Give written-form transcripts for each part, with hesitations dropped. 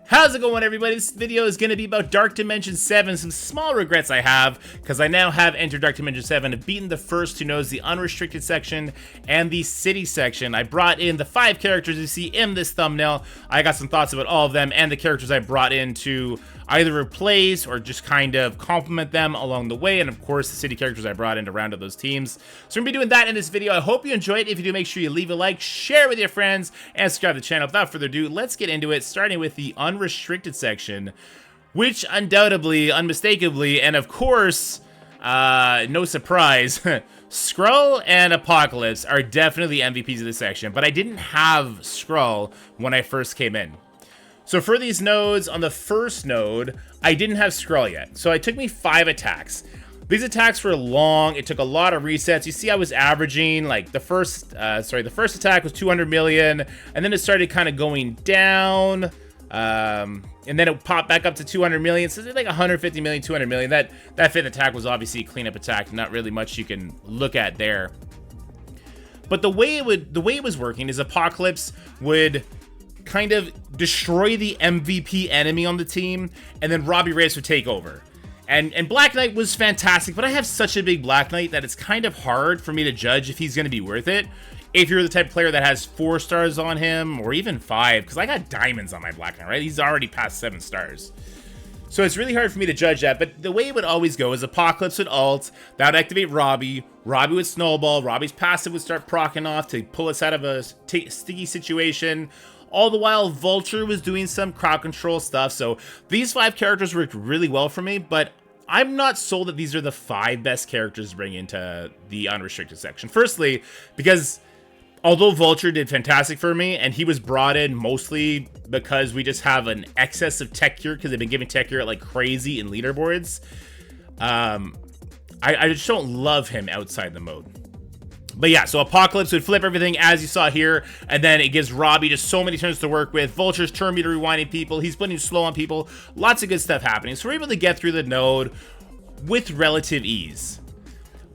How's it going, everybody? This video is going to be about Dark Dimension 7, some small regrets I have, because I now have entered Dark Dimension 7 and beaten the first two nodes, the Unrestricted section and the City section. I brought in the 5 characters you see in this thumbnail. I got some thoughts about all of them and the characters I brought in to either replace or just kind of complement them along the way, and of course the City characters I brought in to round out those teams. So we're going to be doing that in this video. I hope you enjoyed it. If you do, make sure you leave a like, share it with your friends, and subscribe to the channel. Without further ado, let's get into it, starting with the Unrestricted section, which undoubtedly, unmistakably, and of course, no surprise, Skrull and Apocalypse are definitely MVPs of this section, but I didn't have Skrull when I first came in. So for these nodes, on the first node, I didn't have Skrull yet. So it took me 5 attacks. These attacks were long. It took a lot of resets. You see I was averaging, like, the first attack was 200 million, and then it started kind of going down, and then it popped back up to 200 million. So it's like 150 million, 200 million. That 5th attack was obviously a cleanup attack. Not really much you can look at there. But the way it was working is Apocalypse would kind of destroy the MVP enemy on the team, and then Robbie Reyes would take over. And Black Knight was fantastic, but I have such a big Black Knight that it's kind of hard for me to judge if he's going to be worth it. If you're the type of player that has 4 stars on him, or even 5, because I got diamonds on my Black Knight, right? He's already past 7 stars. So it's really hard for me to judge that, but the way it would always go is Apocalypse would ult, that would activate Robbie, Robbie would snowball, Robbie's passive would start proccing off to pull us out of a sticky situation. All the while, Vulture was doing some crowd control stuff, so these 5 characters worked really well for me, but I'm not sold that these are the 5 best characters to bring into the Unrestricted section. Firstly, because although Vulture did fantastic for me, and he was brought in mostly because we just have an excess of tech gear, because they've been giving tech gear like crazy in leaderboards, I just don't love him outside the mode. But yeah, so Apocalypse would flip everything as you saw here, and then it gives Robbie just so many turns to work with. Vulture's turn meter rewinding people. He's putting slow on people. Lots of good stuff happening. So we're able to get through the node with relative ease.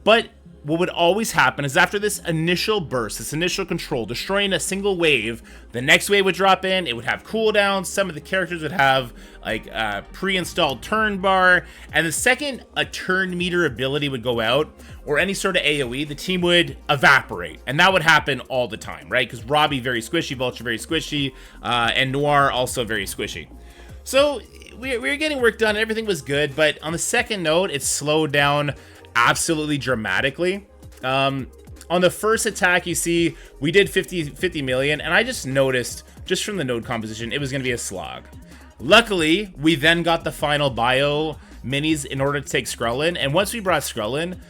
But what would always happen is after this initial burst, this initial control, destroying a single wave, the next wave would drop in, it would have cooldowns, some of the characters would have like pre-installed turn bar, and the second a turn meter ability would go out, or any sort of AoE, the team would evaporate, and that would happen all the time, right? Because Robbie very squishy, Vulture very squishy, and Noir also very squishy. So we were getting work done, everything was good, but on the second node, it slowed down absolutely dramatically. On the first attack, you see we did 50 million, and I just noticed, just from the node composition, it was going to be a slog. Luckily, we then got the final bio minis in order to take Skrull in, and once we brought Skrull in,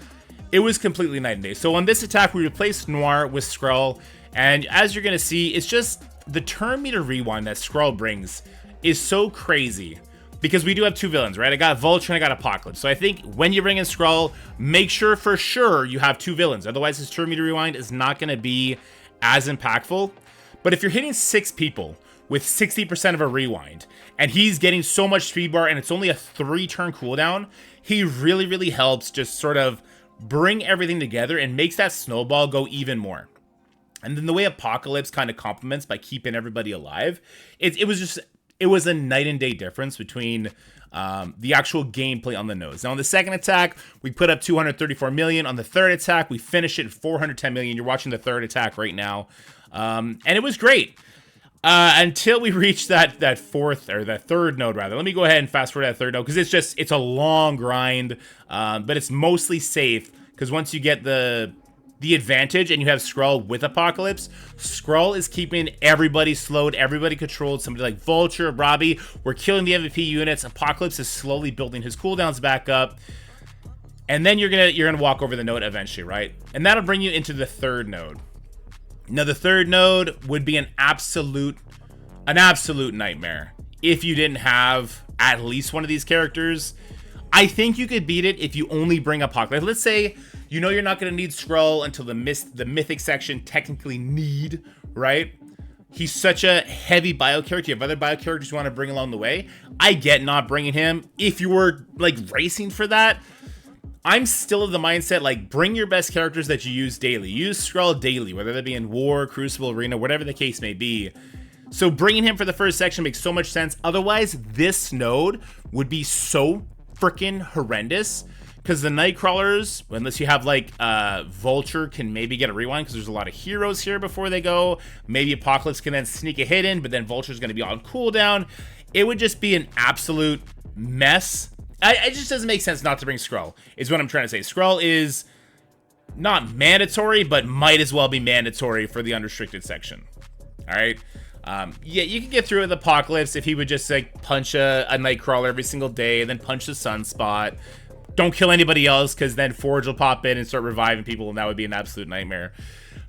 it was completely night and day. So on this attack, we replaced Noir with Skrull, and as you're going to see, it's just the turn meter rewind that Skrull brings is so crazy. Because we do have 2 villains, right? I got Vulture and I got Apocalypse. So I think when you bring in Skrull, make sure for sure you have 2 villains. Otherwise, his turn meter rewind is not going to be as impactful. But if you're hitting 6 people with 60% of a rewind, and he's getting so much speed bar, and it's only a 3-turn cooldown, he really, really helps just sort of bring everything together and makes that snowball go even more. And then the way Apocalypse kind of complements by keeping everybody alive, it was a night and day difference between the actual gameplay on the nodes. Now, on the second attack, we put up 234 million. On the third attack, we finished it at 410 million. You're watching the third attack right now. And it was great until we reached that third node, rather. Let me go ahead and fast forward to that third node, because it's a long grind, but it's mostly safe, because once you get the advantage and you have Skrull with Apocalypse, Skrull is keeping everybody slowed, everybody controlled. Somebody like Vulture, Robbie, we're killing the MVP units. Apocalypse is slowly building his cooldowns back up, and then you're gonna walk over the node eventually, right? And that'll bring you into the third node. Now, the third node would be an absolute nightmare if you didn't have at least one of these characters. I think you could beat it if you only bring Apocalypse. Let's say you know you're not going to need Skrull until the Mythic section technically need, right? He's such a heavy bio character. You have other bio characters you want to bring along the way. I get not bringing him. If you were like racing for that, I'm still of the mindset, like, bring your best characters that you use daily. Use Skrull daily, whether that be in War, Crucible, Arena, whatever the case may be. So bringing him for the first section makes so much sense. Otherwise, this node would be so freaking horrendous. Because the Nightcrawlers, unless you have like Vulture, can maybe get a rewind because there's a lot of heroes here before they go. Maybe Apocalypse can then sneak a hit in, but then Vulture's going to be on cooldown. It would just be an absolute mess. It just doesn't make sense not to bring Skrull, is what I'm trying to say. Skrull is not mandatory, but might as well be mandatory for the unrestricted section. All right. Yeah, you could get through with Apocalypse if he would just like punch a Nightcrawler every single day and then punch the Sunspot. Don't kill anybody else, because then Forge will pop in and start reviving people, and that would be an absolute nightmare.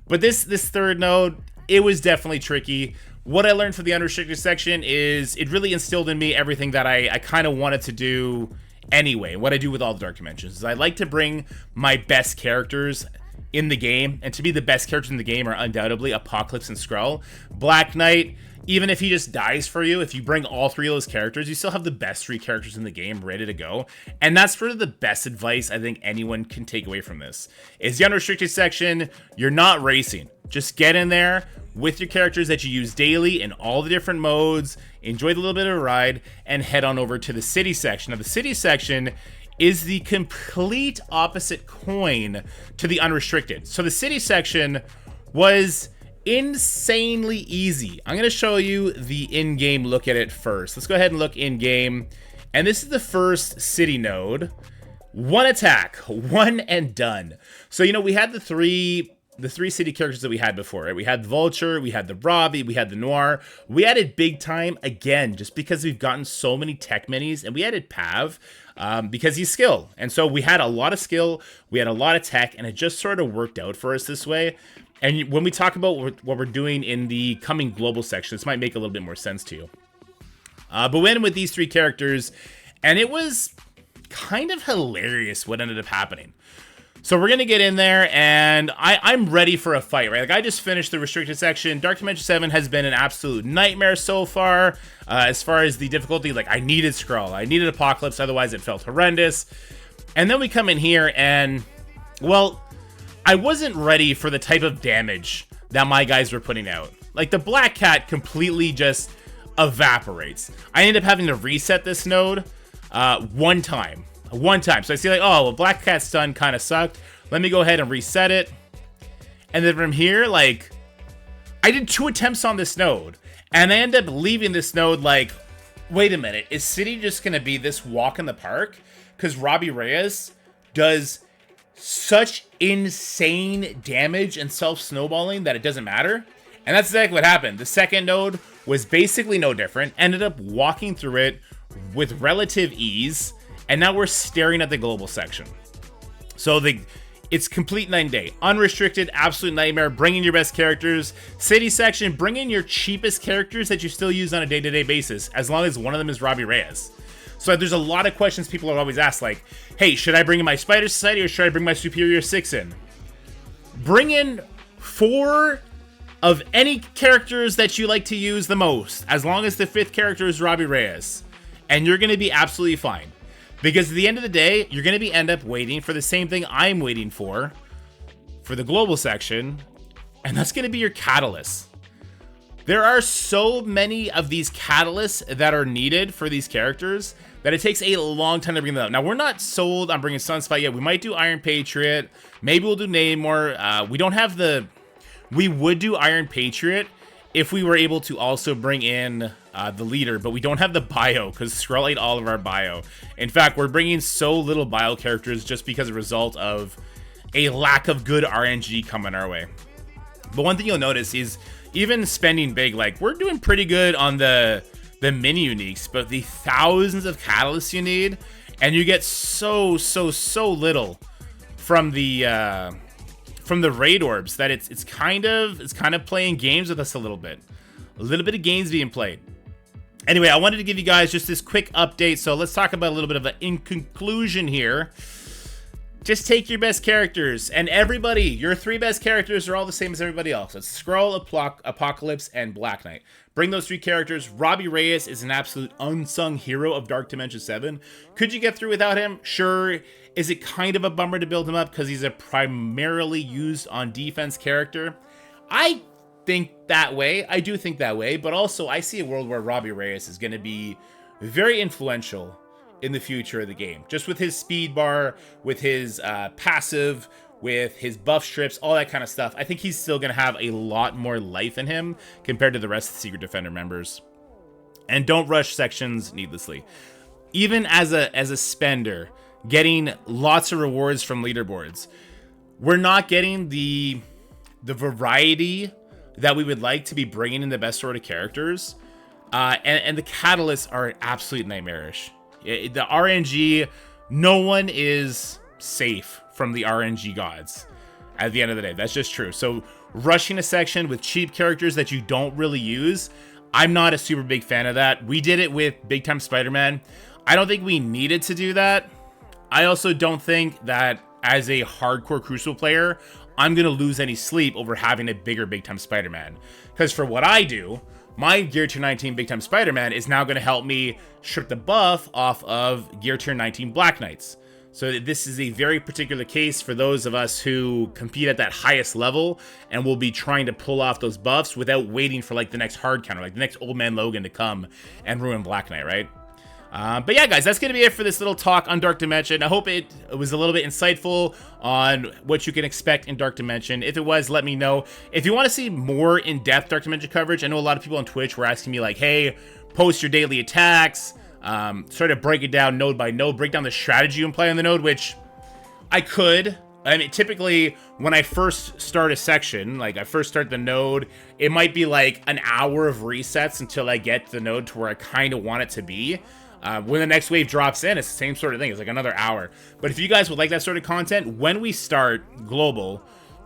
But this third node, it was definitely tricky. What I learned from the unrestricted section is it really instilled in me everything that I kind of wanted to do anyway. What I do with all the Dark Dimensions is I like to bring my best characters in the game, and to me the best characters in the game are undoubtedly Apocalypse and Skrull. Black Knight, even if he just dies for you, if you bring all three of those characters, you still have the best three characters in the game ready to go. And that's sort of the best advice I think anyone can take away from this. Is the unrestricted section, you're not racing. Just get in there with your characters that you use daily in all the different modes, enjoy the little bit of a ride, and head on over to the city section. Now, the city section is the complete opposite coin to the unrestricted. So the city section was insanely easy. I'm going to show you the in-game look at it first. Let's go ahead and look in-game. And this is the first city node. One attack, one and done. So, you know, we had the three city characters that we had before, right? We had the Vulture, we had the Robbie, we had the Noir. We added Big Time again, just because we've gotten so many tech minis, and we added Pav because he's skill. And so we had a lot of skill, we had a lot of tech, and it just sort of worked out for us this way. And when we talk about what we're doing in the coming global section, this might make a little bit more sense to you. But we went in with these three characters, and it was kind of hilarious what ended up happening. So we're going to get in there, and I'm ready for a fight, right? Like, I just finished the restricted section. Dark Dimension 7 has been an absolute nightmare so far. As far as the difficulty, like, I needed Skrull. I needed Apocalypse, otherwise it felt horrendous. And then we come in here, and, well, I wasn't ready for the type of damage that my guys were putting out. Like, the Black Cat completely just evaporates. I ended up having to reset this node one time. So I see like, oh, well, Black Cat's stun kind of sucked. Let me go ahead and reset it. And then from here, like, I did 2 attempts on this node. And I end up leaving this node like, wait a minute, is City just going to be this walk in the park? Because Robbie Reyes does such insane damage and self-snowballing that it doesn't matter. And that's exactly what happened. The second node was basically no different. Ended up walking through it with relative ease. And now we're staring at the global section. So it's complete night and day. Unrestricted, absolute nightmare. Bring in your best characters. City section, bring in your cheapest characters that you still use on a day-to-day basis, as long as one of them is Robbie Reyes. So there's a lot of questions people are always asked, like, hey, should I bring in my Spider Society or should I bring my Superior 6 in? Bring in 4 of any characters that you like to use the most, as long as the 5th character is Robbie Reyes. And you're going to be absolutely fine. Because at the end of the day, you're going to end up waiting for the same thing I'm waiting for the global section, and that's going to be your catalysts. There are so many of these catalysts that are needed for these characters that it takes a long time to bring them out. Now, we're not sold on bringing Sunspot yet. We might do Iron Patriot. Maybe we'll do Namor. We don't have the... We would do Iron Patriot if we were able to also bring in the leader, but we don't have the bio because Skrull ate all of our bio. In fact, we're bringing so little bio characters just because of a result of a lack of good RNG coming our way. But one thing you'll notice is even spending big, like, we're doing pretty good on the mini uniques, but the thousands of catalysts you need, and you get so little from the raid orbs that it's kind of playing games with us a little bit of games being played. Anyway, I wanted to give you guys just this quick update, so let's talk about a little bit of an in conclusion here. Just take your best characters, and everybody, your 3 best characters are all the same as everybody else. It's Skrull, Apocalypse, and Black Knight. Bring those 3 characters. Robbie Reyes is an absolute unsung hero of Dark Dimension 7. Could you get through without him? Sure. Is it kind of a bummer to build him up because he's a primarily used on defense character? I think that way. I do think that way, but also I see a world where Robbie Reyes is going to be very influential in the future of the game. Just with his speed bar, with his passive, with his buff strips, all that kind of stuff. I think he's still going to have a lot more life in him compared to the rest of the Secret Defender members. And don't rush sections needlessly. Even as a spender, getting lots of rewards from leaderboards, we're not getting the variety that we would like to be bringing in the best sort of characters. And the catalysts are absolutely nightmarish. The RNG, no one is safe from the RNG gods at the end of the day. That's just true. So rushing a section with cheap characters that you don't really use, I'm not a super big fan of that. We did it with Big Time Spider-Man. I don't think we needed to do that. I also don't think that as a hardcore Crucible player, I'm going to lose any sleep over having a bigger Big Time Spider-Man. Because for what I do, my Gear Tier 19 Big Time Spider-Man is now going to help me strip the buff off of Gear Tier 19 Black Knights. So this is a very particular case for those of us who compete at that highest level and will be trying to pull off those buffs without waiting for like the next hard counter, like the next Old Man Logan to come and ruin Black Knight, right? But yeah, guys, that's going to be it for this little talk on Dark Dimension. I hope it was a little bit insightful on what you can expect in Dark Dimension. If it was, let me know. If you want to see more in-depth Dark Dimension coverage, I know a lot of people on Twitch were asking me like, hey, post your daily attacks, sort of break it down node by node, break down the strategy you employ on the node, which I could. I mean, typically, when I first start a section, like I first start the node, it might be like an hour of resets until I get the node to where I kind of want it to be. When the next wave drops in, it's the same sort of thing. It's like another hour. But if you guys would like that sort of content, when we start Global,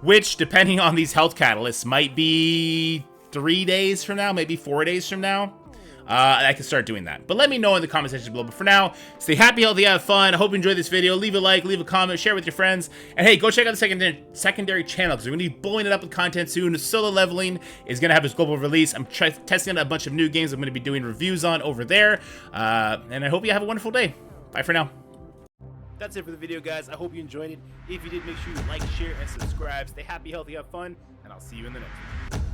which, depending on these health catalysts, might be 3 days from now, maybe 4 days from now, I can start doing that. But let me know in the comment section below. But for now, stay happy, healthy, have fun. I hope you enjoyed this video. Leave a like, leave a comment, share with your friends. And hey, go check out the secondary channel, because we're going to be blowing it up with content soon. Solo Leveling is going to have its global release. I'm testing out a bunch of new games I'm going to be doing reviews on over there. And I hope you have a wonderful day. Bye for now. That's it for the video, guys. I hope you enjoyed it. If you did, make sure you like, share, and subscribe. Stay happy, healthy, have fun, and I'll see you in the next one.